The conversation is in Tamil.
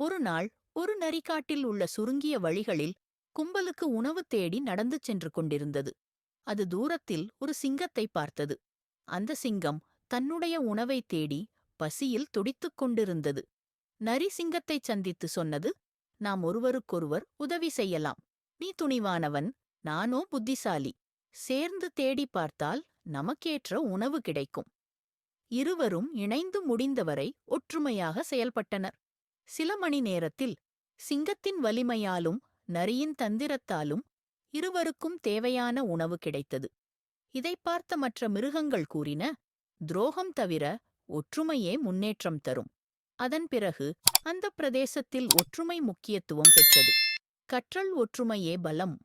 ஒரு நாள் ஒரு நரிக்காட்டில் உள்ள சுருங்கிய வழிகளில் கும்பலுக்கு உணவு தேடி நடந்து சென்று கொண்டிருந்தது. அது தூரத்தில் ஒரு சிங்கத்தை பார்த்தது. அந்த சிங்கம் தன்னுடைய உணவைத் தேடி பசியில் துடித்துக் கொண்டிருந்தது. நரி சிங்கத்தைச் சந்தித்து சொன்னது, நாம் ஒருவருக்கொருவர் உதவி செய்யலாம். நீ துணிவானவன், நானோ புத்திசாலி. சேர்ந்து தேடி பார்த்தால் நமக்கேற்ற உணவு கிடைக்கும். இருவரும் இணைந்து முடிந்தவரை ஒற்றுமையாக செயல்பட்டனர். சில மணி நேரத்தில் சிங்கத்தின் வலிமையாலும் நரியின் தந்திரத்தாலும் இருவருக்கும் தேவையான உணவு கிடைத்தது. இதைப் பார்த்த மற்ற மிருகங்கள் கூறின, துரோகம் தவிர ஒற்றுமையே முன்னேற்றம் தரும். அதன் பிறகு அந்த பிரதேசத்தில் ஒற்றுமை முக்கியத்துவம் பெற்றது. கற்றல் ஒற்றுமையே பலம்